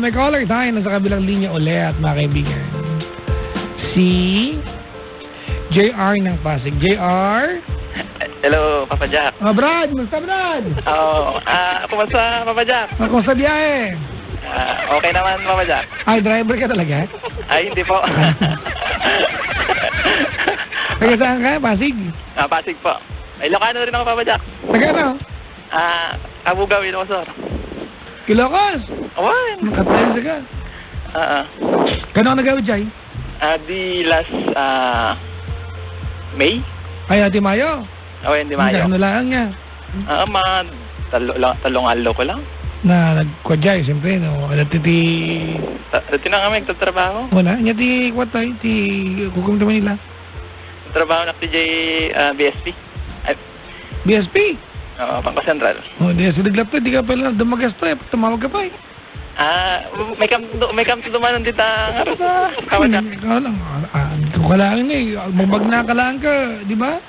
May caller tayo na sa kabilang linya ulit, mga kaibigan. Si JR ng Pasig. JR? Hello, Papa Jack. Brad, musta Brad? Kumusta, Papa Jack? Ako sa biyahe. Okay naman, Papa Jack. Ay, driver ka talaga? Ay, hindi po. Taga saan ka? Pasig? Pasig po. Ilocano rin ako, Papa Jack. Taga ano? Abugaw, Ilocos. Ilocos? Awan. Makatayin ka. Kano ka nagawid, Jai? Di last May? Ay, Ate Mayo? Hindi Mayo. Ano lang niya? Talong alo ko lang. Na nagkwadjay, siyempre, no? Titi... Dati na kami nagtatrabaho. Wala, niya ti kwatay, ti hukom naman nila. Trabaho na TJ BSP. BSP? Oo, Bangko Sentral. Di sa diglap to, di ka pala dumagas to, tumawag ka pa eh. May kamp dumanon dito nga sa Kawadak. Ikaw lang, kung kailangan eh, magbag na kailangan ka, di ba?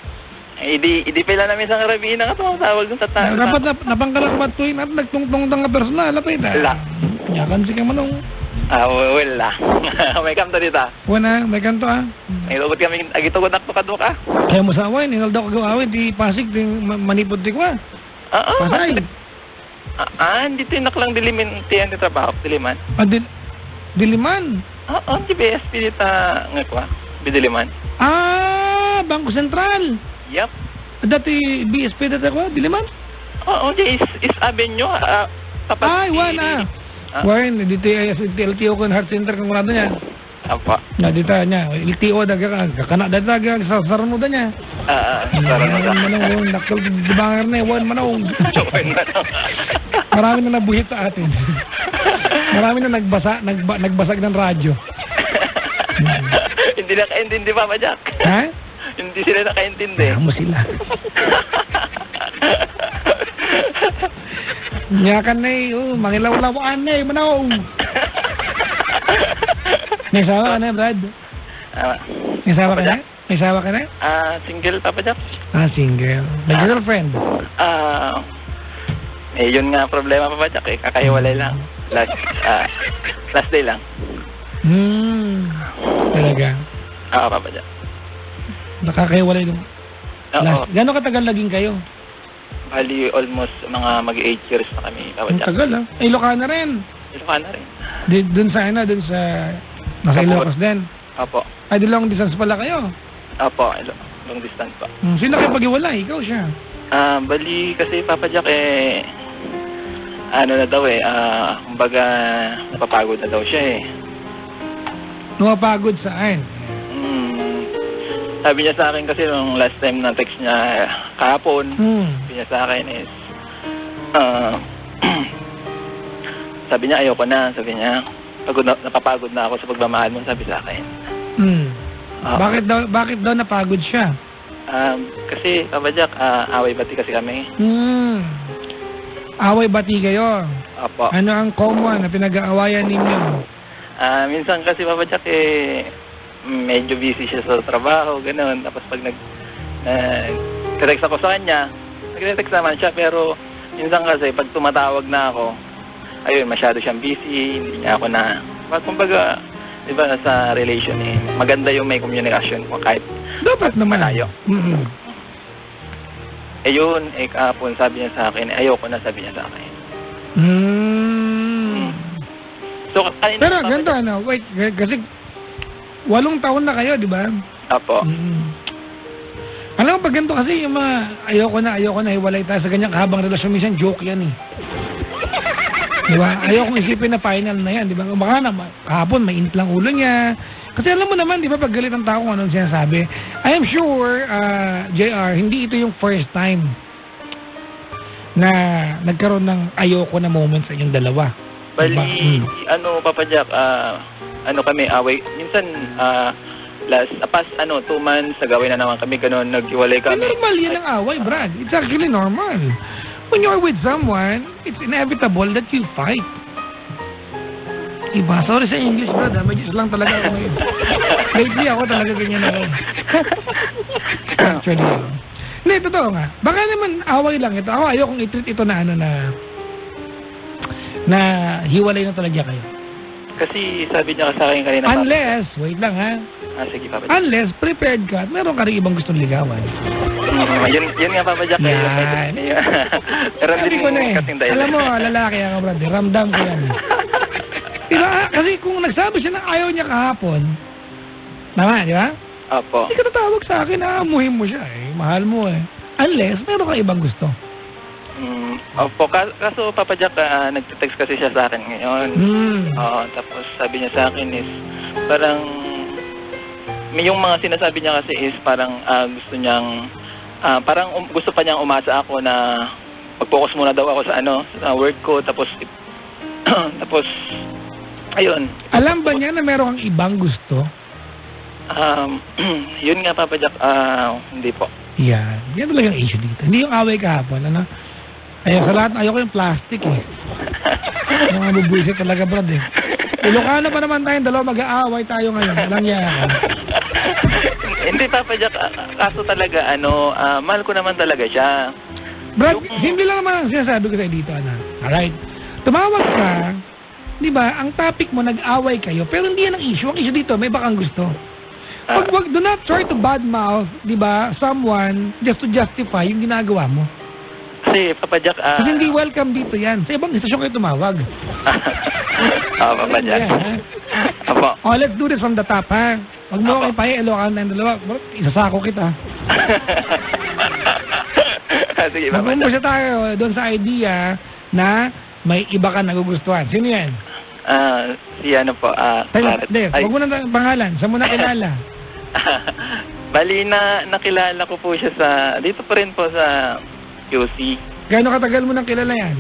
Hindi pala namin sa Karabina nga tumawag dun sa tao. Dapat napangkalang batuin at nagtungtong-tong nga personal, lapit ah. Wala. Yakan si ka manong. Wala. May kamp to dito. Wala, may kanto ah. May lugod kami, agitugon ako kaduka. Kaya mo sa awin, hinal daw kagawin, di Pasig, di manipod di ko ah. Pasay. Hindi tinak lang dilimin, tiyan di trabaho, diliman. Diliman? Di BSP dito nga ko Diliman. Bangko Sentral. Yep. Dati BSP dati ko, Diliman? Di is Avenue. Tapat Ay, wala. Wan, dito ay LTO ko heart center kung ano niya. Apa. Na dito niya, LTO daga kana daga sa sarnuda niya. Sarnuda. Manong nakal dibangar na wan manong. Marami na nabuhit sa atin. Marami na nagbasag ng radyo. Hindi na kaintindi pa, Papa Jack. Ha? Hindi sila nakaintindi. Mo sila. Nyakan na eh, mangilaw-lawaan na eh, manong. May sawa ka na, Brad? May sawa ka na? May sawa ka na? Single, Papa Jack. Single. May girlfriend? Yun nga problema, Papa Jack eh. Kakahiwalay lang. Last day lang. Talaga? Oo, Papa Jack. Nakakahiwalay lang. Oo. Gano'ng katagal naging kayo? Bali, almost mga mag-8 years na kami, Papa Jack. Ang tagal ah. Ilocana rin. Ilocana rin. Doon sa doon sa... Nasa Ilocos din? Opo. Ay, di long distance pala kayo? Opo, long distance pa. Sino kayo pag-iwalay? Ikaw siya? Bali, kasi Papa Jack ano na daw kumbaga, napapagod na daw siya eh. Napapagod saan? Sabi niya sa akin kasi nung last time na text niya kahapon, sabi niya sa akin is, sabi niya ayoko na, sabi niya, napapagod na ako sa pagmamahal mo, sabi sa akin. Bakit daw napagod siya? Kasi, Papa Jack, away-bati kasi kami. Away-bati kayo? Opo. Ano ang common na pinag-aawayan ninyo? Minsan kasi, Papa Jack, medyo busy siya sa trabaho, gano'n. Tapos pag nag-text ako sa kanya, nag-text naman siya, pero minsan kasi, pag tumatawag na ako, ayun, masyado siyang busy, hindi niya ako na, kumbaga, di ba, sa relation maganda yung may communication mo kahit dapat naman malayo. Ayun, kahapon sabi niya sa akin, ayoko na, sabi niya sa akin. So, pero ganito, wait, kasi 8 taon na kayo, di ba? Apo. Alam mo, pag ganito kasi yung mga ayoko na, hiwalay tayo sa ganyang kahabang relasyon, minsan joke yan eh. Di ba? Ayokong isipin na final na yan, di ba? Baka na, kahapon, mainit lang ulo niya. Kasi alam mo naman, di ba, pag galit ang tao kung anong sinasabi, I am sure, JR, hindi ito yung first time na nagkaroon ng ayoko na moment sa inyong dalawa. Bali, diba? Papa Jack, kami, away. Minsan, past 2 months, nag-away na naman kami, ganun, nag-iwalay kami. Normal yan ang away, Brad. It's actually normal. When you're with someone, it's inevitable that you fight. Diba? Sorry sa English, Brad. May Diyos lang talaga ako ngayon. Lately ako talaga ganyan ako. Actually. Hindi, totoo nga. Baka naman away lang ito. Ako ayokong i-treat ito na na hiwalay na talaga kayo? Kasi sabi niya sa akin kanina, Unless, wait lang ha, sige, Papa Jack. unless prepared ka at meron ka rin ibang gustong ligawan. Yun nga, Papa Jack. Yan. Meron Sabi din ko na eh. kasing dahilan. Alam mo, lalaki ako, brother. Ramdam ko yan. Diba? Kasi kung nagsabi siya na ayaw niya kahapon, tama, di ba? Opo. Hindi ka natawag sa akin, aamuhin mo siya eh. Mahal mo eh. Unless, meron ka ibang gusto. Opo. Kaso, Papa Jack, nagte-text kasi siya sa akin ngayon. Oo, tapos sabi niya sa akin is, parang, may yung mga sinasabi niya kasi is parang gusto niyang, parang gusto pa niyang umasa ako na mag-focus muna daw ako sa sa work ko, tapos, tapos, ayun. Alam ba niya na meron kang ibang gusto? Yun nga, Papa Jack, hindi po. Yan. Yan talaga ang issue dito. Hindi yung away kahapon, ano? Sa lahat, ayoko yung plastic eh. Yung mga bubuisit talaga, brad eh. Ilocano pa naman tayong dalawa, mag-aaway tayo ngayon. Walang yan. Hindi, Papa Jack, kaso talaga, mahal ko naman talaga siya. Brad, simple lang naman ang sinasabi ko sa'yo dito, anak. Alright? Tumawag ka, di ba, ang topic mo, nag-away kayo, pero hindi yan ang issue. Ang issue dito, may bakang gusto. Do not try to badmouth, di ba, someone just to justify yung ginagawa mo. Kasi, Papa Jack, Kasi hindi welcome dito yan. Sa ibang istasyon kayo tumawag. Papa Jack. Yeah, Apo. let's do this from the top, ha? Huwag mo kayo pahe, Ilocano na yung dalawa. Isasako kita. Sige, Papa Magmumpo Jack. siya tayo doon sa idea na may iba ka nagugustuhan. Sino yan? Si ano po, Claret. Huwag mo na pangalan. Saan mo nakilala? Bali, nakilala ko po siya dito pa rin po sa QC. Gaano katagal mo nang kilala yan?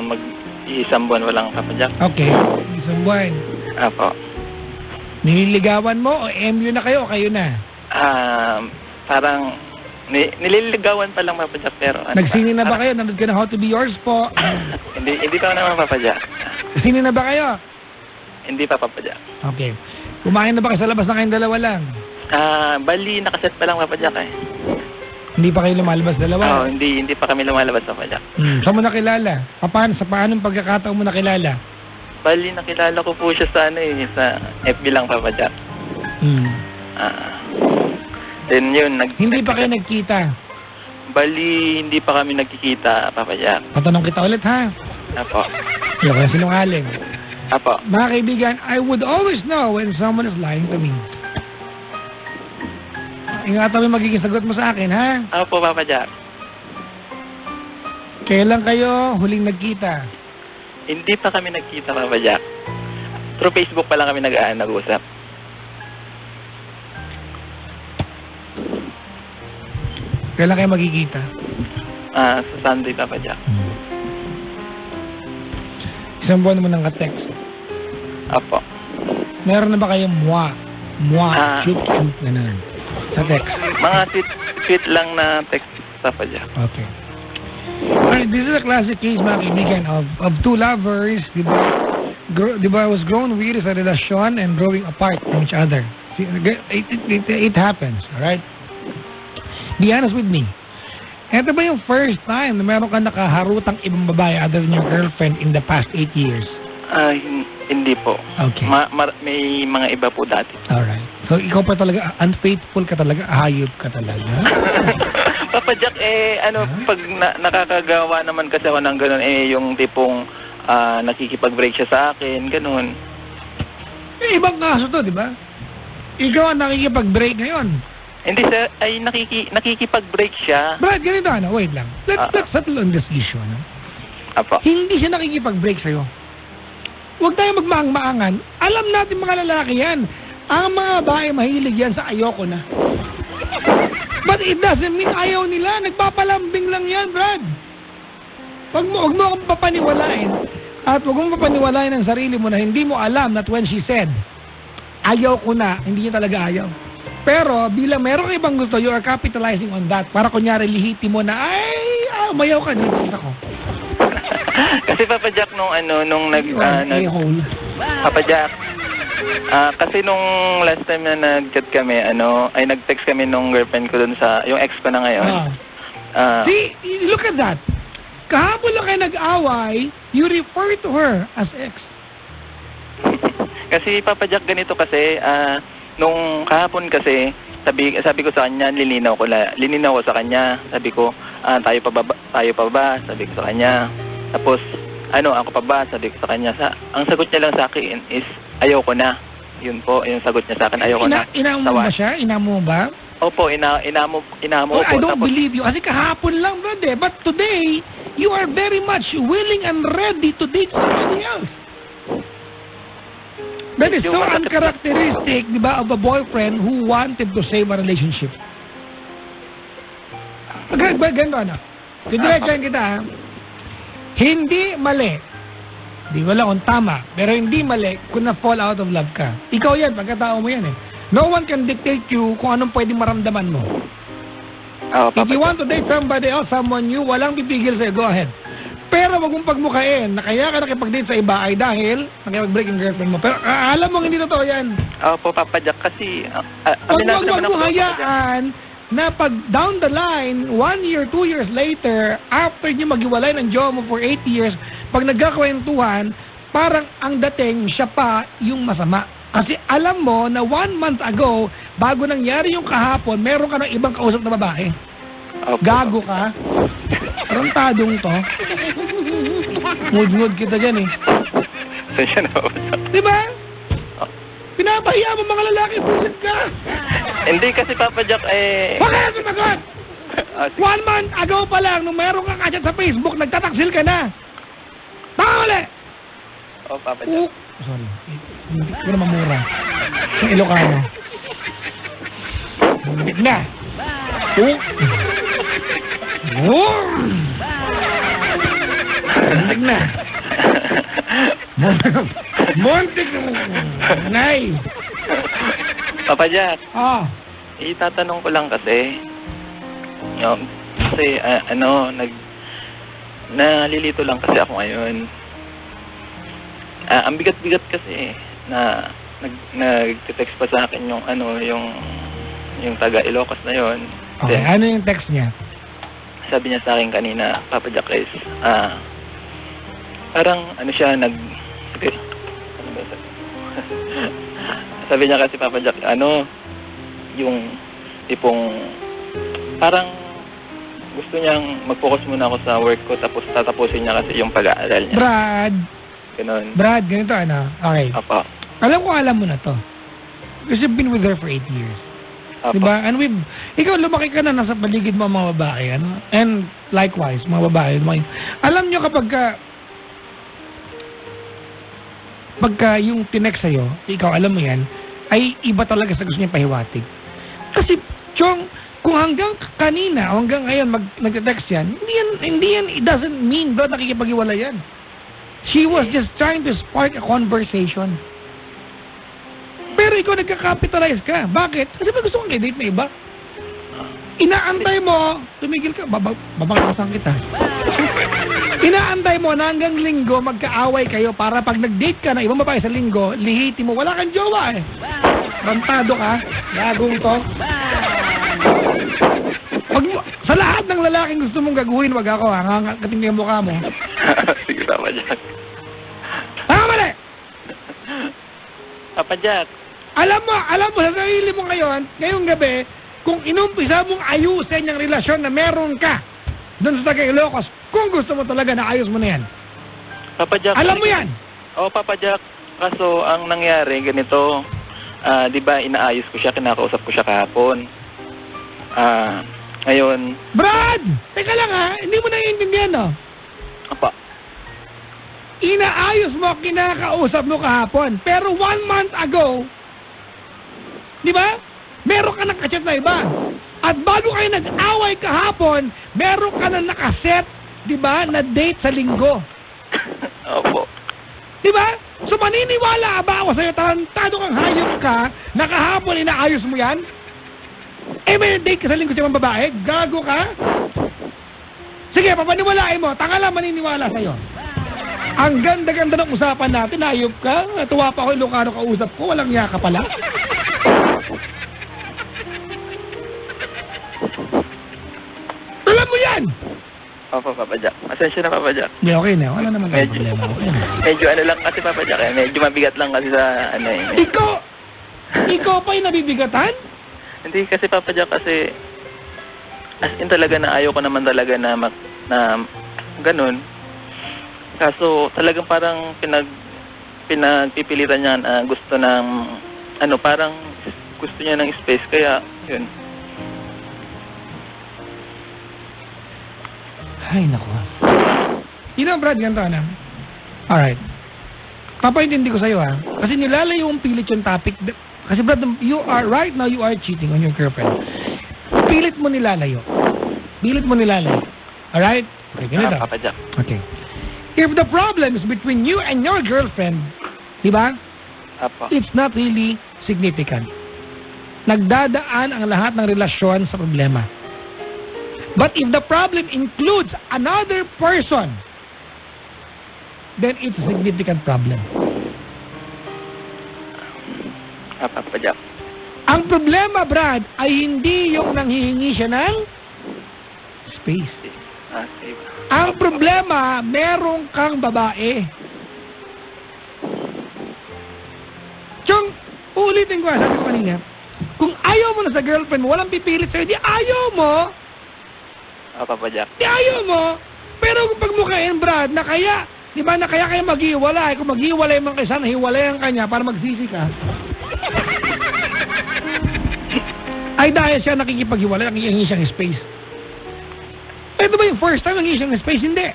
Mag-isang buwan walang, Papa Jack. Okay. Isang buwan. Apo. Nililigawan mo o MU na kayo o kayo na? Parang nililigawan pa lang, Papa Jack, pero Nagsini na ba kayo? Nanood ka na How to Be Yours po? hindi pa naman, Papa Jack. Sini na ba kayo? Hindi pa, Papa Jack. Okay. Kumain na ba kayo sa labas na kayong dalawa lang? Bali, nakaset pa lang, Papa Jack eh. Hindi pa kayo lumalabas dalawa? Hindi pa kami lumalabas, Papa Jack. Saan mo nakilala? Sa paanong pagkakataon mo nakilala? Bali, nakilala ko po siya sa FB lang, Papa Jack. Then yun, Hindi pa kayo nagkita? Bali, hindi pa kami nagkikita, Papa Jack. Patanong kita ulit, ha? Apo. Yung kaya sinungaling. Apo. Mga kaibigan, I would always know when someone is lying to me. Ingatan mo magiging sagot mo sa akin, ha? Apo, Papa Jack. Kailan kayo huling nagkita? Hindi pa kami nagkita, Papa Jack. Through Facebook pa lang kami nag-usap. Kailan kayo magkikita? Sa Sunday, Papa Jack. Isang buwan mo nang ka-text. Apo. Meron na ba kayong shoot, ganun, sa text? Mga sweet lang na text, Papa Jack. Okay. Alright, this is a classic case, mga kaibigan, of two lovers, di ba, was grown weary sa relasyon and growing apart from each other. It happens, alright? Be honest with me. Ito ba yung first time na meron ka nakaharutang ibang babae other than your girlfriend in the past 8 years? Hindi po. Okay. May mga iba po dati. Alright. So, ikaw pa talaga, unfaithful ka talaga, hayop ka talaga. Papa Jack, pag nakakagawa naman kasi ako ng ganun, yung tipong nakikipag-break siya sa akin, ganun. Ibang kaso to, di ba? Ikaw ang nakikipag-break ngayon. Hindi, sir, ay nakikipag-break siya. Brad, ganito, wait lang. Let's settle on this issue, Apo. Hindi siya nakikipag-break sa'yo. Huwag tayo magmaang-maangan. Alam natin mga lalaki yan. Ang mga babae mahilig yan sa ayoko na. But it doesn't mean ayaw nila. Nagpapalambing lang yan, Brad. Huwag mo akong papaniwalain. At huwag mong papaniwalain ang sarili mo na hindi mo alam that when she said, ayaw ko na, hindi niya talaga ayaw. Pero bilang meron ibang gusto, you are capitalizing on that. Para kunyari lihiti mo na, mayaw ka, dito ako. Kasi Papa Jack, Papa Jack, kasi nung last time na nag-chat kami, ay nag-text kami nung girlfriend ko dun sa, yung ex ko na ngayon. See, look at that. kahapon lang kayo nag-away, you refer to her as ex. Kasi Papa Jack, ganito kasi, nung kahapon kasi, sabi ko sa kanya, lilinaw ko sa kanya. Sabi ko, tayo pa ba? Sabi ko sa kanya. Tapos, ako pa ba? Sabi ko sa kanya. Ang sagot niya lang sa akin is, ayaw ko na. Yun po, yung sagot niya sa akin, ayaw ko na. Inamo mo ba siya? Inamo mo ba? Opo, inamo Oh, ko. I don't believe you. Kasi kahapon lang, brother. But today, you are very much willing and ready to date somebody else. That is so uncharacteristic, di ba, of a boyfriend who wanted to save a relationship. Ganito, didiretsahan kita, ha? Hindi mali. Di ko lang kung tama, pero hindi mali kung na-fall out of love ka. Ikaw yan, pagkatao mo yan eh. No one can dictate you kung anong pwedeng maramdaman mo. If you want to date somebody else, someone new, walang pipigil sa'yo, go ahead. Pero wag mong pagmukhain na kaya ka nakipag-date sa iba ay dahil nakipag-break yung girlfriend mo. Pero alam mo hindi totoo yan. Opo, Papa Jack, kasi... Wag mo hayaan na pag down the line, 1 year, 2 years later, after nyo maghiwalay ng jowa mo for 8 years, pag nagkakwentuhan, parang ang dating siya pa yung masama. Kasi alam mo na 1 month ago, bago nangyari yung kahapon, meron ka ng ibang kausap na babae. Opo. Gago ka. Tarantadong to. Mood kita dyan eh. Saan na ba? Diba? Pinapahiya mo mga lalaki, busit ka. Hindi kasi Papa Jack Bakit sumagot? 1 month ago pa lang, nung meron kang kachat sa Facebook, nagtataksil ka na. Tama ulit! Papa Jack. Sorry. Hindi ko na mamura. Yung Ilocano. Bumit na. Muntik na. Muntik na. Nay. Papa Jack, Itatanong ko lang kasi, nalilito lang kasi ako ngayon. Ang bigat-bigat kasi na nag-text pa sa akin yung taga Ilocos na yon. Okay, ano yung text niya? Sabi niya sa akin kanina, Papa Jack is, parang siya sabi niya kasi Papa Jack, yung tipong parang gusto niyang mag-focus muna ako sa work ko tapos tatapusin niya kasi yung pag-aaral niya. Brad, ganito okay. Apa. Alam mo na to. Because you've been with her for 8 years. Apa. Diba? And ikaw lumaki ka na nasa paligid mo mga babae, And likewise, mga babae. Alam nyo pagka yung tinext sa'yo, ikaw alam mo yan, ay iba talaga sa gusto niya pahiwatig. Kasi, Chong, kung hanggang kanina o hanggang ngayon nag-text yan, hindi yan, it doesn't mean ba nakikipag-iwala yan. She was just trying to spark a conversation. Pero ikaw nagka-capitalize ka. Bakit? Kasi ba gusto kong i-date na iba? Inaantay mo, tumigil ka, babakasan kita. Inaantay mo na hanggang linggo magkaaway kayo para pag nag-date ka na ibang babae sa linggo, lihiti mo, wala kang jowa eh. Rantado ka, gagong to. Sa lahat ng lalaking gusto mong gaguhin, wag ako ha, katingin yung mukha mo. Sige, Papa Jack. Mali! Papa Jack. Alam mo sa sarili mo ngayong gabi, kung inumpisa mong ayusin yung relasyon na meron ka doon sa taga Ilocos, kung gusto mo talaga na ayos mo na yan. Papa Jack. Alam mo yan? Papa Jack. Kaso, ang nangyari, ganito, di ba, inaayos ko siya, kinakausap ko siya kahapon. Ngayon... Brad! Teka lang hindi mo naiintindihan Apa. Inaayos mo, kinakausap mo kahapon. Pero 1 month ago, di ba? Meron ka nakachat na iba. At bago kayo nag-away kahapon, meron ka na nakaset, di ba, na date sa linggo. Opo. Di ba? So maniniwala ba ako sa'yo, tarantado kang hayop ka, na kahapon inaayos mo yan? May date ka sa linggo sa mga babae? Gago ka? Sige, papaniwalain mo. Tanga lang maniniwala sa'yo. Ang ganda-ganda ng usapan natin, hayop ka. Natuwa pa ako yung Ilocano kausap ko, walang yaka pala. Alam mo yan! Opo, Papa Jack. Asensya na, Papa Jack. Hindi, okay na. Wala naman tayong Medyo, problema. Okay na. medyo ano lang kasi, Papa Jack, eh. Medyo mabigat lang kasi sa, ano eh. Ikaw pa yung nabibigatan? Hindi kasi, Papa Jack, kasi, as in talaga na ayaw ko naman talaga na, ganun. Kaso, talagang parang pinagpipilitan niya, gusto ng, parang gusto niya ng space, kaya, yun. Ay, naku. Brad, ganito na. Alright. Papaintindi ko sa'yo, ha? Kasi nilalayo yung pilit yung topic. Kasi, Brad, right now, you are cheating on your girlfriend. Pilit mo nilalayo. Alright? Okay, ganito. Papa Jack. Okay. If the problem is between you and your girlfriend, di ba? Apo. It's not really significant. Nagdadaan ang lahat ng relasyon sa problema. But if the problem includes another person, then it's a significant problem. Papa Jack. Ang problema, Brad, ay hindi yung nanghihingi siya ng space. Save. Ang problema, merong kang babae. Chong, ulitin ko, sabi ko kanina, kung ayaw mo na sa girlfriend mo, walang pipilit sa'yo, di ayaw mo, Papa Jack. di ayaw mo, pero kung pagmukain, Brad, na kaya, di ba, na kaya kayo maghiwalay, kung maghiwalay man kayo, sana hiwalayan ka niya para magsisi ka. Ay dahil siya nakikipaghiwalay, nakikingin siyang space. Ito ba yung first time nangingi siyang space? Hindi.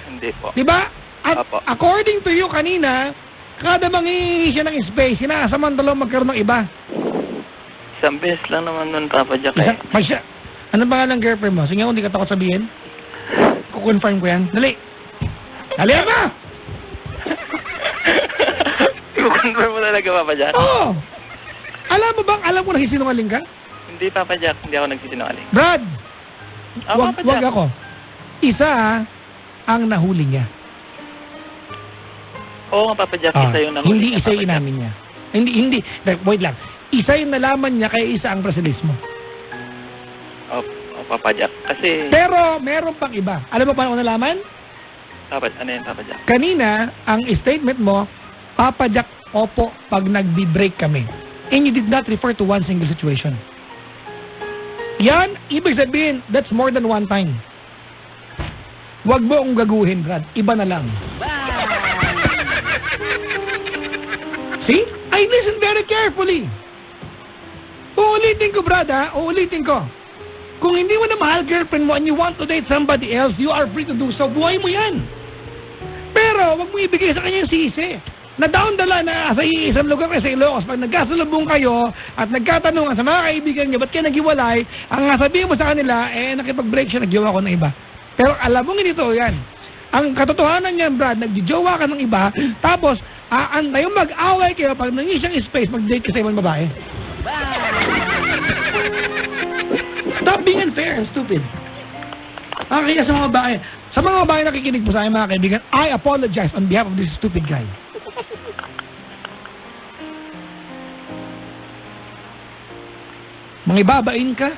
Hindi po. Di ba? At Apo. according to you kanina, kada mangingi siya ng space, sinasamantala magkaroon ng iba. Isang beses lang naman nun, Papa Jack, eh. Ano ba ng girlfriend mo? Sige, kung di ka takot sabihin. Kukonfirm ko yan. Dali! Dali ba? Kukonfirm mo talaga, Papa Jack? Oo! Alam mo nagsisinungaling ka? Hindi, Papa Jack. Hindi ako nagsisinungaling. Brad! Papa Jack. Wag ako. Isa ang nahuli niya. Oo nga, Papa Jack. Isa yung nahuli Hindi niya, isa Papa yung Jack. inamin niya. Hindi. Wait lang. Isa yung nalaman niya kaya isa ang brasilis mo. Papa Jack. Kasi, Pero meron pang iba. Alam mo paano ko nalaman? ano yun, Papa Jack? Kanina, ang statement mo, Papa Jack, opo, pag nagbi-break kami. And you did not refer to one single situation. Yan, ibig sabihin, that's more than one time. Huwag mo akong gaguhin, Brad. Iba na lang. See? I listen very carefully. Uulitin ko, Brad, ha? Uulitin ko. Kung hindi mo na mahal girlfriend mo and you want to date somebody else, you are free to do so. Buhay mo yan. Pero, wag mo ibigay sa kanya yung sisi. Na down the line, sa isang lugar kayo sa Ilocos, pag nagkasalubong kayo at nagkatanungan sa mga kaibigan niyo, ba't kayo naghiwalay, ang sabihin mo sa kanila, nakipag-break siya, nagjowa ko ng iba. Pero alam mo ganito yan. Ang katotohanan niyan, Brad, nagjowa ka ng iba, tapos, aantayong mag-away kayo, pag nangyay siyang space, mag-date ka sa ibang babae. Stop being unfair and stupid. Kaya sa mga babae, nakikinig po sa akin, mga kaibigan, I apologize on behalf of this stupid guy. Mga ibabain ka.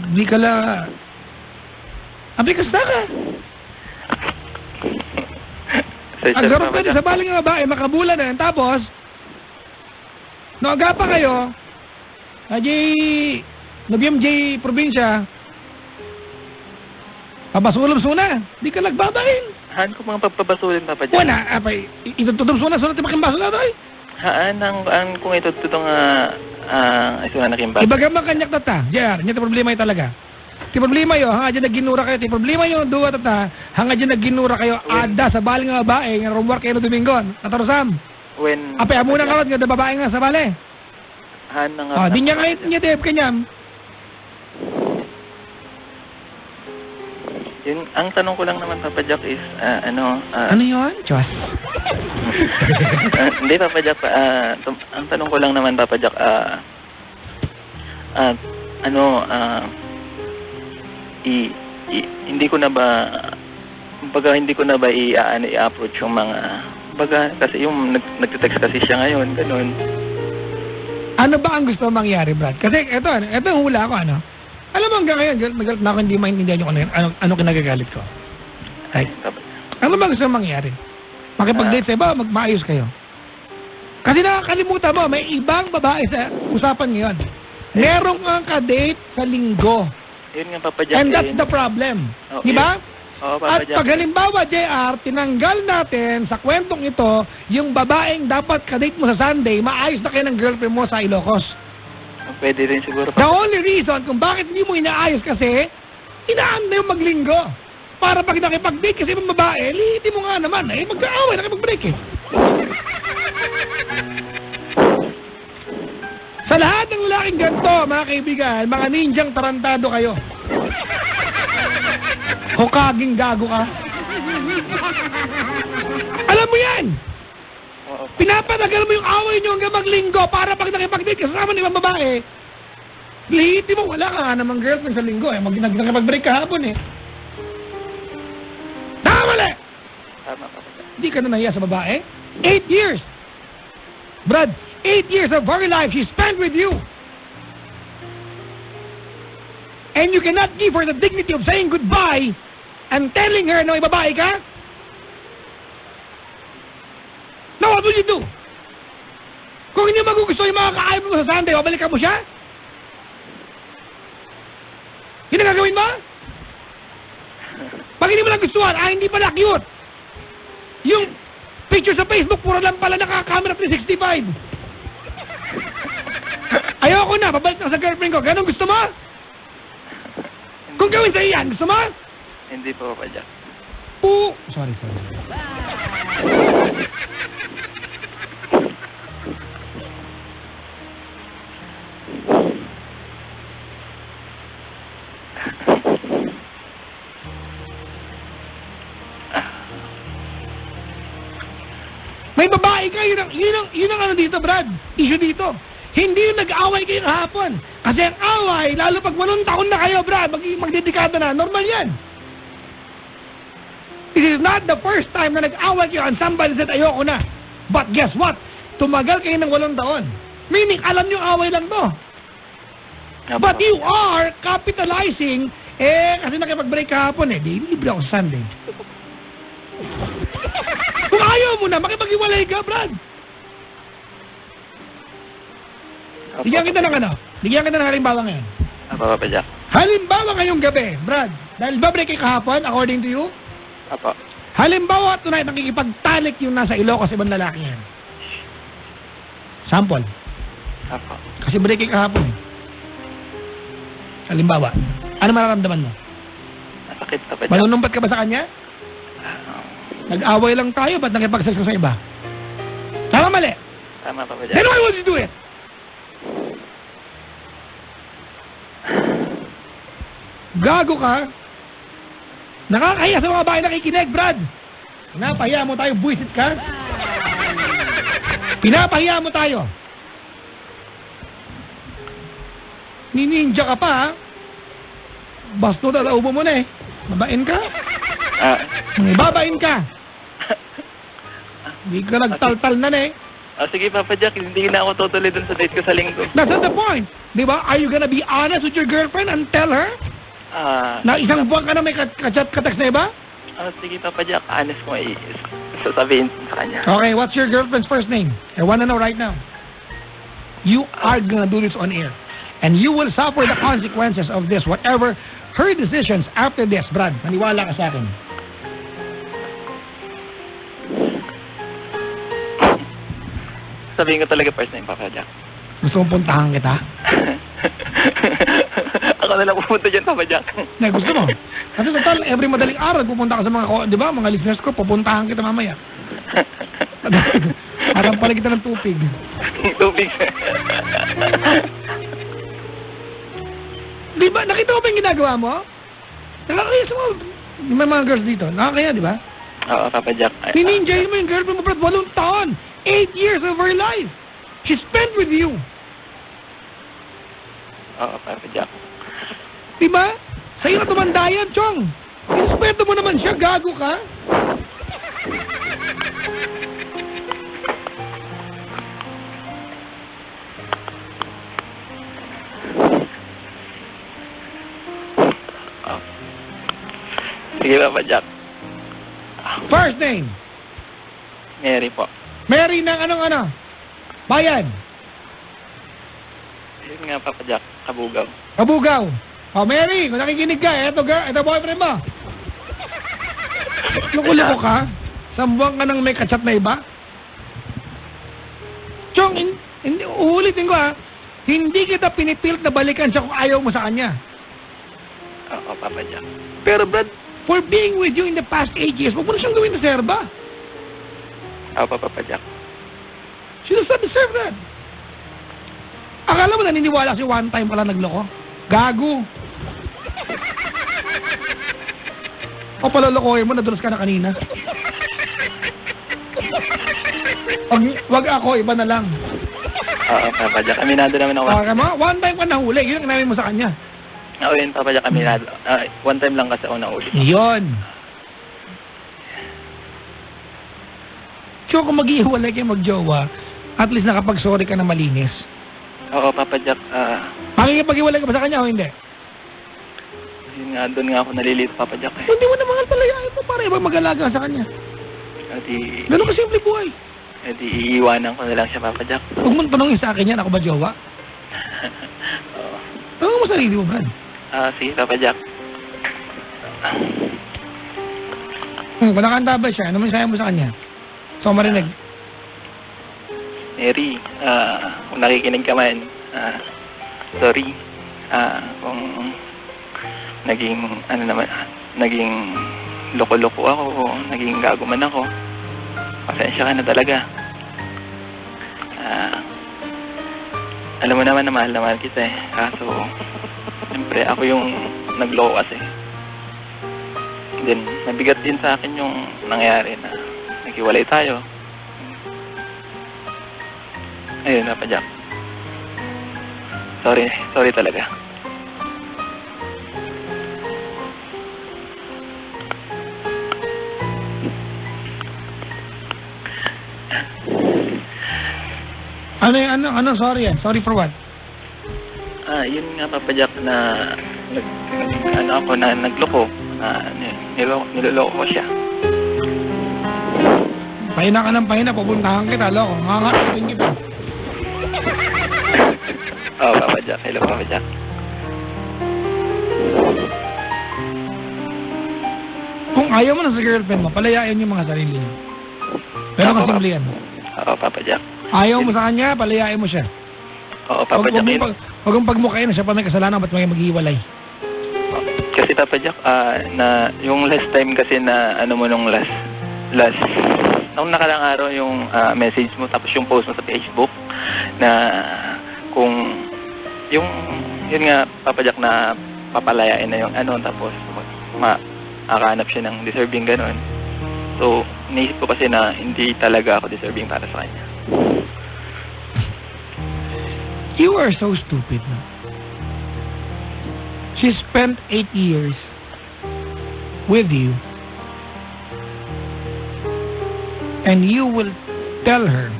Hindi ka lang. Abikas na ka. Agarap ka sa baling ng babae, makabulan na yan. Tapos, noaga pa kayo, Nabiyam probinsya, pabasulom-suna, di ka nagbabain. Haan ko mga pagpabasulin, Papa Jack. Wala, itutudom-suna, sunod yung makimbasa tayo. Haan, kung itutudong ay suna nakimba. Ibaga man kanyak tata, JR, niya problema yung talaga. Ti problema yo, hanga dyan nagginura kayo, ti problema yung duwa tata, hanga dyan nagginura kayo, ada sa baling ng babae, nga rumwork kayo no Domingon, Tatarusam. When... Apay, amuna nga nga babae nga sa bale. Haan na nga. Di niya ngayon niya tip kanyam. Yun, ang tanong ko lang naman, Papa Jack, is, ano yun? Diyos. Hindi, Papa Jack, ang tanong ko lang naman, Papa Jack, hindi ko na ba i-approach yung mga, kasi yung nagte-text kasi siya ngayon, ganun. Ano ba ang gusto mangyari, Brad? Kasi ito ang hula ko, Alam mo hanggang ngayon, galit na ako, hindi maintindihan yung ano kinagagalit ko. Ay, Papa Jack. ano ba gusto mangyari? Makipag-date sa iba, magmaayos kayo. Kasi nakakalimutan mo, may ibang babae sa usapan ngayon. Merong kang ka-date sa linggo. Yun nga, Papa Jack. And that's the problem. Oh, Di ba? Oo, Papa At Jack. pag halimbawa, JR, tinanggal natin sa kwentong ito, yung babaeng dapat ka-date mo sa Sunday, maayos na kayo ng girlfriend mo sa Ilocos. Pwede rin siguro, The Papa Jack. only reason kung bakit hindi mo inaayos kasi, inaan na yung maglinggo. Para pag nakipag-date kasi yung babae, lihitin mo nga naman, mag-aaway, nakipag-break eh. Sa lahat ng lalaking ganito, mga kaibigan, mga ninjang tarantado kayo. Hokaging gago ka. Alam mo yan! Oo. Pinapatagal mo yung away nyo hanggang maglinggo para pag nakipag-date kasama ng ibang babae, lihitin mo, wala ka nga namang girlfriend sa linggo eh. Nakipag-break kahapon eh. Tama! Tama, Papa Jack. Hindi ka na nahiya sa babae? 8 years! Brad, 8 years of her life she spent with you. And you cannot give her the dignity of saying goodbye and telling her na may babae ka? Now, what will you do? Kung hindi magugusto yung mga kaayap mo sa Sunday, babalikan mo siya? Yun ang gagawin mo? Pag hindi mo lang gustuhan, hindi pala cute. Yung picture sa Facebook, puro lang pala naka-camera 365. Ayoko na, babalik na sa girlfriend ko. Ganun gusto mo? Kung gawin sa iyan, gusto mo? Hindi po, Papa Jack. Sorry. May babae ka, yun ang ano dito, Brad. Issue dito. Hindi yung nag-away kayo kahapon. Kasi ang away, lalo pag 8 taon na kayo, Brad, magdedekada na, normal yan. This is not the first time na nag-away kayo and somebody said, ayoko na. But guess what? Tumagal kayo ng 8 taon. Meaning, alam nyo away lang to. But you are capitalizing, kasi nakipag-break kahapon di libre ako sa Sunday. Kung ayaw mo na, makipag-iwalay ka, Brad. Bigyan kita ng halimbawa ngayon. Papa Jack. Halimbawa ngayong gabi, Brad. Dahil ba-break kayo kahapon, according to you? Apo. Halimbawa, tonight, nakikipagtalik yung nasa Ilocos, ibang lalaki yan. Sample. Apo. Kasi break kayo kahapon. Halimbawa, ano mararamdaman mo? Masakit, Papa Jack. Manunumpat ka ba sa kanya? Nag-away lang tayo, ba't nakipagsex ka sa iba? Tama, mali. Tama, Papa Jack. Then why would you do it? Gago ka. Nakakahiya sa mga babae nakikinig, Brad. Pinapahiya mo tayo, buwisit ka. Pinapahiya mo tayo. Nininja ka pa, ha? Basto na laubo mo na Babain ka? Babain ka. Hindi ka nagtaltal na Sige, Papa Jack, hindi na ako tutuloy dun sa date ko sa linggo. That's not the point. Di ba? Are you gonna be honest with your girlfriend and tell her na isang buwan ka na may ka-chat ka-text na iba? Sige, Papa Jack, honest ko sasabihin sa kanya. Okay, what's your girlfriend's first name? I wanna know right now. You are gonna do this on air. And you will suffer the consequences of this, whatever her decisions after this, Brad. Maniwala ka sa akin. Sabihin ko talaga first name, Papa Jack. Gusto mong puntahan kita? Ako na lang pupunta dyan, Papa Jack. Na, gusto mo? Kasi total, every madaling araw, pupunta ka sa mga, di ba, mga listeners ko, pupuntahan kita mamaya. Harang pala kita ng tubig. Tubig. Di ba, nakita mo ba yung ginagawa mo? Nakakaya sa mga girls dito. Nakakaya, di ba? Oo, Papa Jack. Pininjay mo yung girlfriend mo, Brad, 8 taon. 8 years of her life. She spent with you. Oo, Papa Jack. Diba? Sa'yo na tumanda yan, Chong. Inespeto mo naman siya, gago ka. Sige, Papa Jack. First name. Mary po. Mary ng anong? Bayan. Yun nga, Papa Jack. Kabugaw. Kabugaw. Oh, Mary, kung nakikinig ka, eto boyfriend mo. Loko-loko ka? Sambuang ka nang may kachat na iba? Chong, uulitin ko hindi kita pinipilit na balikan siya kung ayaw mo sa kanya. Oo, Papa Jack. Pero Brad, for being with you in the past 8 years, huwag mo na siyang gawin na serba. Oo, Papa Jack. She does not deserve that. Akala mo naniniwala kasi one time pala nagloko? Gago. O palolokohin mo, nadulas ka na kanina. Wag ako, iba na lang. Oo, Papa Jack. Aminado naman ako. Okay mo? One time ka nahuli, yun ang namin mo sa kanya. Oo, yun, Papa Jack. Aminado. One time lang kasi ako nahuli. Yun. So kung mag-iiwalay kayo mag-jowa, at least nakapag-sorry ka na malinis. Oo, Papa Jack. Makikipag-iwalay ka ba sa kanya o hindi? Yun nga, doon nga ako nalilito, Papa Jack. Hindi mo na mahal palayain mo para ibang mag-alaga sa kanya. Ganun ka simple buhay. Iiwanan ko na lang siya, Papa Jack. Huwag mo tanongin sa akin yan, ako ba jowa? Oo. Tanong mo sarili mo, Brad. Sige, Papa Jack. Panakanta ba siya? Ano man sayang mo sa kanya? So, marinig. Mary, kung nakikinig ka man, sorry. Kung naging loko-loko ako, naging gago man ako, pasensya ka na talaga. Alam mo naman na mahal kita eh. Kaso, siyempre, ako yung nagloko kasi. Then, nabigat din sa akin yung nangyari na naghiwalay tayo. Ayun, Papa Jack. Sorry talaga. Ano, sorry yan? Sorry for what? Yun nga, Papa Jack, na nagloko. Niloloko ko siya. Pahina ka ng pahina, pupuntahan kita, loko. Ngangakapin kita. Oo, Papa Jack. Hello, Papa Jack. Kung ayaw mo na sa girlfriend mo, palayain yung mga sarili niyo. Pero kasimple yan. Oo, Papa Jack. Ayaw mo sa kanya, palayain mo siya. Oo, Papa Jack. Huwag mong pagmukain na siya pa may kasalanan, ba't may maghiwalay? Kasi, Papa Jack, na yung last time kasi na nung last nung nakalang araw yung message mo tapos yung post mo sa Facebook na kung yun nga, Papa Jack, na papalayain na yung tapos makahanap siya ng deserving ganon. So, naisip ko kasi na hindi talaga ako deserving para sa kanya. You are so stupid. No? She spent 8 years with you, and you will tell her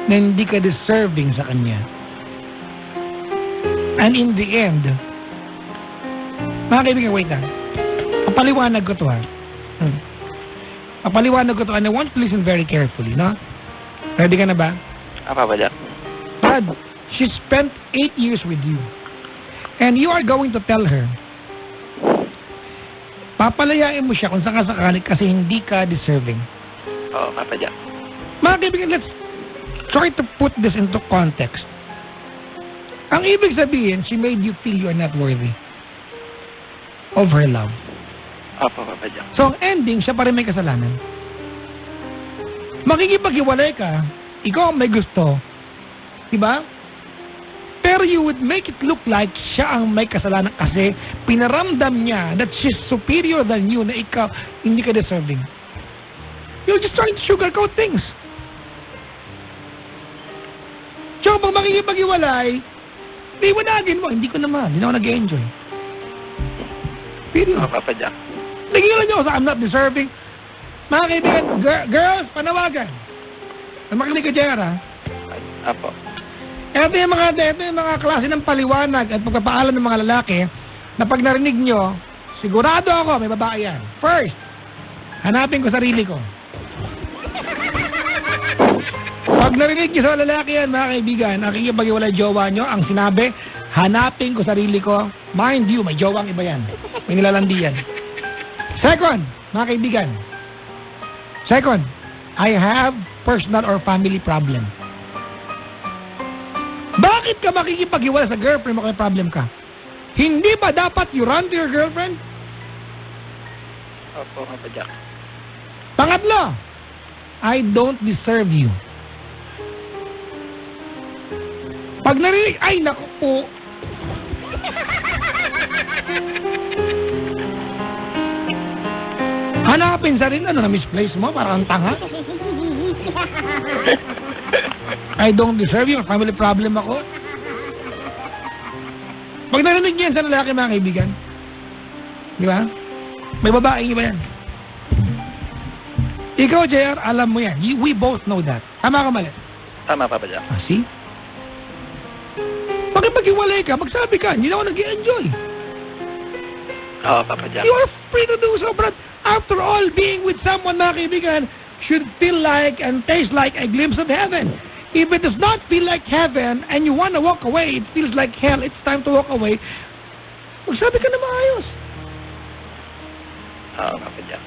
na hindi ka deserving sa kanya. And in the end, mga kaibigan, wait lang. Papaliwanag ko to, ha. Papaliwanag ko to, and I want to listen very carefully, no? Ready ka na ba? Papa Jack. Brad, she spent 8 years with you. And you are going to tell her, papalayain mo siya kung saan ka sakali kasi hindi ka deserving. Oo, Papa Jack. Mga kaibigan, let's try to put this into context. Ang ibig sabihin, she made you feel you are not worthy of her love. Opo, Papa Jack. So, ang ending, siya pa rin may kasalanan. Makikipaghiwalay ka, ikaw ang may gusto, diba? Pero you would make it look like siya ang may kasalanan kasi pinaramdam niya that she's superior than you na ikaw hindi ka deserving. You're just trying to sugarcoat things. So, pag makikipaghiwalay, iwanagin mo, hindi ko naman, hindi na ako nag-enjoy. Period. Oo, Papa Jack. Nagilan niyo ako sa I'm not deserving. Mga kaibigan, girls, panawagan. Makinig ka dyan, ha? Apo. Ito yung mga klase ng paliwanag at pagpapaalam ng mga lalaki na pag narinig nyo, sigurado ako, may babae yan. First, hanapin ko sarili ko. Pag narinig niyo sa lalaki yan, mga kaibigan, nakikipag-iwalay jowa nyo, ang sinabi, hanapin ko sarili ko. Mind you, may jowang iba yan. May nilalandi yan. Second, mga kaibigan. Second, I have personal or family problem. Bakit ka makikipag-iwalay sa girlfriend mo kung may problem ka? Hindi ba dapat you run to your girlfriend? Opo, Papa Jack. Pangatlo, I don't deserve you. Pag narinig, ay naku po. Hanapin sa rin, ano, na-misplace mo, parang tanga. I don't deserve you, family problem ako. Pag narinig niyan sa lalaki, mga kaibigan, di ba? May babaeng iba yan. Ikaw, JR, alam mo yan. We both know that. Tama ka, mali? Tama, Papa Jack. Ah, see? Pag-iwalay ka, magsabi ka, hindi na ako nag-i-enjoy. Oo, Papa Jack. You are free to do so, but after all, being with someone, mga kaibigan, should feel like and taste like a glimpse of heaven. If it does not feel like heaven and you want to walk away, it feels like hell, it's time to walk away, magsabi ka na maayos. Oo, Papa Jack.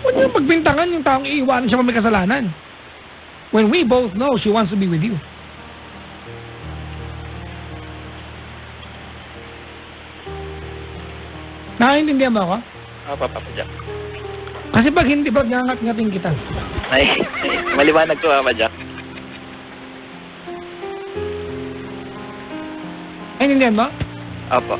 Huwag niyo magbintangan yung taong iiwanan siya kung may kasalanan. When we both know she wants to be with you. Nakaintindihan mo ako? Oo, Papa Jack. Kasi pag hindi, pag nangat-ngating kita. Ay, maliwanag ko, Papa Jack. Nakaintindihan mo? Opo.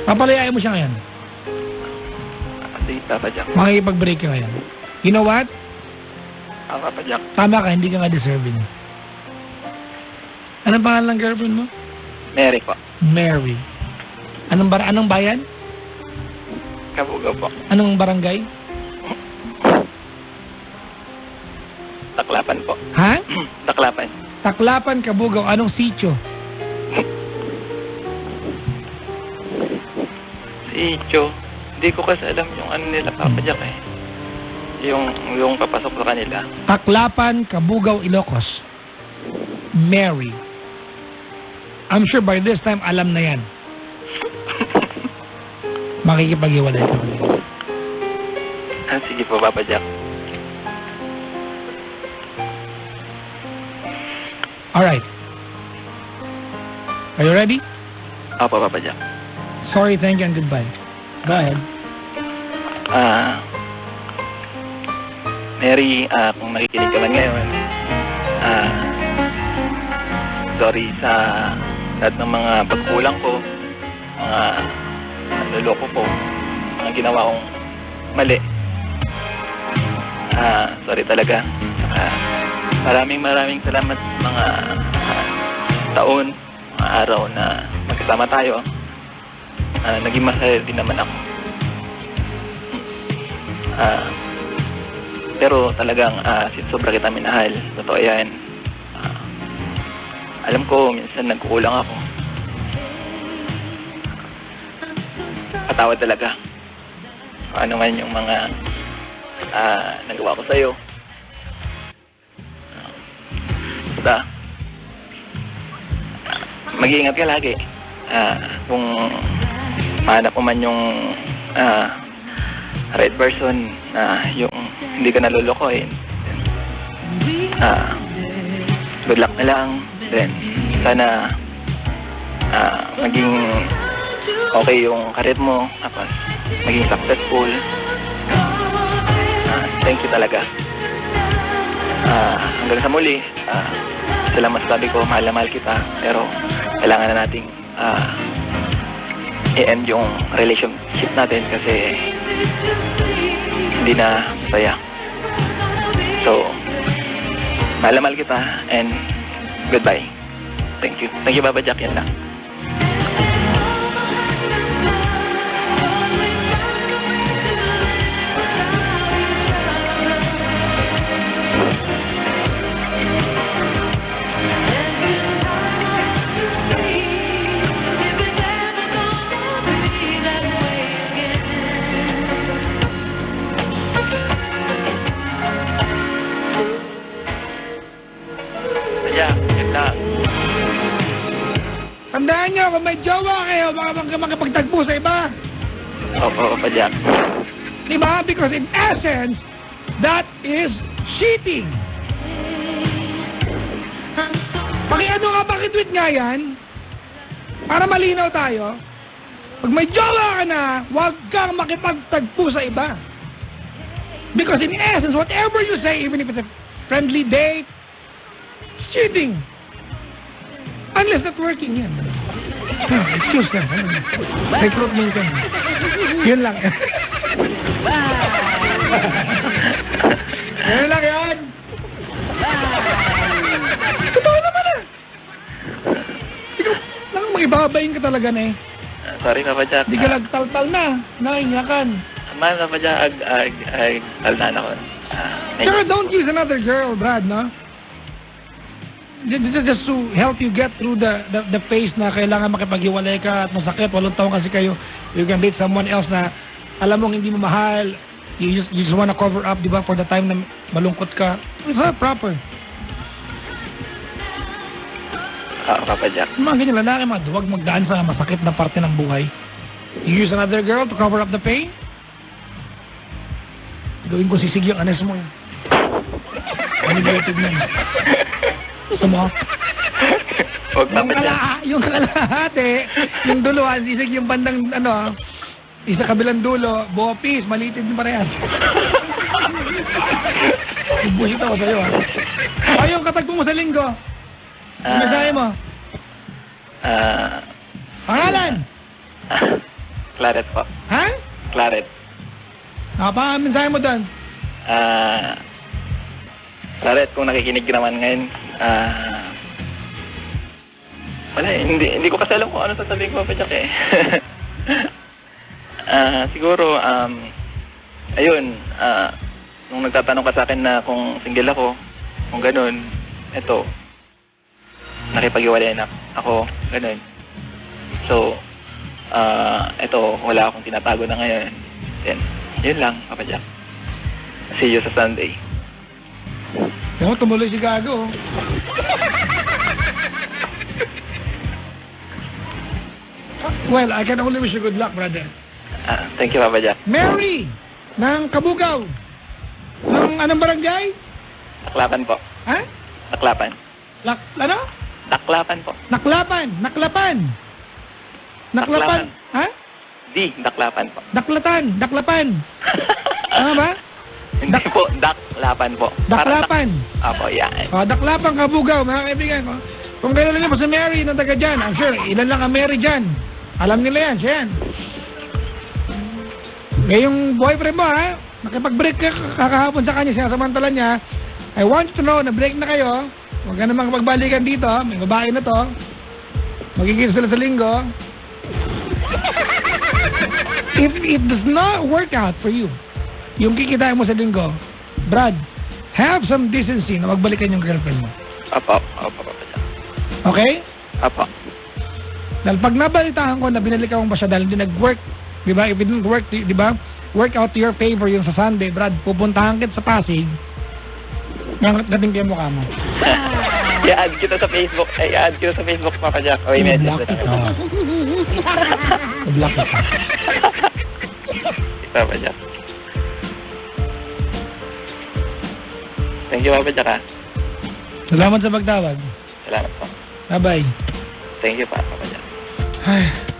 Papalayain mo siya ngayon. Sige, Papa Jack. Makikipag-break ka ngayon. You know what? Oo, Papa Jack. Tama ka, hindi ka nga deserving. Anong pangalan ng girlfriend mo? Mary po. Mary. Anong bayan? Kabugaw po. Anong barangay? Taklapan po. Ha? Taklapan. Taklapan, Kabugaw. Anong sitio? Si Icho. Hindi ko kasi alam yung ano nila, Papa Jack eh. Yung papasok sa kanila. Taklapan, Kabugaw, Ilocos. Mary. I'm sure by this time, alam na yan. Makikipag-iwalay ka. Sige po, Papa Jack. Alright. Are you ready? Opo, Papa Jack. Sorry, thank you, and goodbye. Go ahead. Mary, kung nakikinig ka man ngayon, sorry sa lahat ng mga pagkulang ko, mga naloloko ko, mga ginawa kong mali. Sorry talaga. Maraming salamat sa mga taon, mga araw na magkasama tayo. Naging masaya din naman ako. Pero talagang sobra kita minahal. Totoo yan. Alam ko, minsan nagkukulang ako. Patawad talaga. Kung ano man yung mga nagawa ko sa'yo. Basta, mag-iingat ka lagi. Kung mahanap mo man yung right person na yung hindi ka nalolokohin, good luck na lang. Then sana maging okay yung career mo, tapos maging successful. Thank you talaga. Hanggang sa muli, sila masasabi ko, mahal na mahal kita, pero kailangan na nating i-end yung relationship natin kasi hindi na masaya. So, mahal na mahal kita and goodbye. Thank you. Thank you, Papa Jack. Yan lang. may jowa kayo, baka makapagtagpo sa iba. Opo, Papa Jack. Diba? Because in essence, that is cheating. Pakiano nga, pakitweet nga yan. Para malinaw tayo. Pag may jowa ka na, huwag kang makipagtagpo sa iba. Because in essence, whatever you say, even if it's a friendly date, it's cheating. Unless not working yan. Excuse ka. Recruitment ka. Yun lang. Yun lang yun. Totoo naman ah. Ikaw, lang magibabayin ka talaga na eh. Sorry, Papa Jack. Hindi ka nagtaltal na. Nainyakan. Man, Papa Jack, talnan ako. Sure, don't use another girl, Brad, no? Just to help you get through the phase na kailangan makipaghiwalay ka at masakit, 8 taon kasi kayo, you can date someone else na alam mong hindi mo mahal, you just wanna cover up, di ba, for the time na malungkot ka. It's not proper. Papa Jack. Mga ganyan lalaki, huwag magdaan sa masakit na parte ng buhay. You use another girl to cover up the pain? Gawin ko sisig yung anes mo. Manipulated na. Gusto mo? Huwag, Papa Jack. Yung kalahati, yung duluhan, sisig yung bandang, isa kabilang dulo, buwapis, malitid yung parehas. Bullshit ako sa'yo, ha? O, yung katagpo mo sa linggo. Mensahe mo? Pangalan? Claret po. Ha? Claret. Mensahe mo doon? Claret, kung nakikinig naman ngayon, wala eh, hindi ko kasi alam kung ano sasabihin ko, Papa Jack eh. Siguro, ayun, nung nagtatanong ka sa akin na kung single ako, kung ganun, eto, nakipag-iwalay na ako, ganun. So, eto, wala akong tinatago na ngayon. Then, yun lang, Papa Jack. See you sa Sunday. Yung tumuloy si Gago. Well, I can only wish you good luck, brother. Thank you, Papa Jack. Mary, ng Kabugaw. Ng anong barangay? Taklapan po. Ha? Taklapan. Ano? Taklapan po. Naklapan. Naklapan. Ha? Daklapan po. Daklapan. Ano ba? Hindi po, Daklapan po. Daklapan. Apo, yan. Daklapan, Kabugaw, mga kaibigan ko. Kung kailan niyo po si Mary ng taga dyan, I'm sure, ilan lang ang Mary dyan. Alam nila yan, siya yan. Ngayong boyfriend mo, ha? Nakipag-break ka kakahapon sa kanya, sinasamantala niya, I want you to know na break na kayo. Huwag ka namang magbalikan dito, may babae na to. Magiging sila sa linggo. If it does not work out for you, yung kikitain mo sa linggo, Brad, have some decency na magbalikan yung girlfriend mo. Apo, Papa Jack. Okay? Apo. Dahil pag nabalitaan ko na binalikan mo pa siya dahil hindi nag-work, di ba? If it didn't work, di ba? Work out to your favor yung sa Sunday, Brad, pupuntahan kita sa Pasig, gating kayo mukha mo. I-add kita sa Facebook. I-add kita sa Facebook, Papa Jack. O, i-message Block kita. kita. Block kita. Papa Jack. Thank you, Papa Jack, ha? Salamat sa pagtawag. Salamat po. Bye-bye. Thank you, Papa Jack. Ay.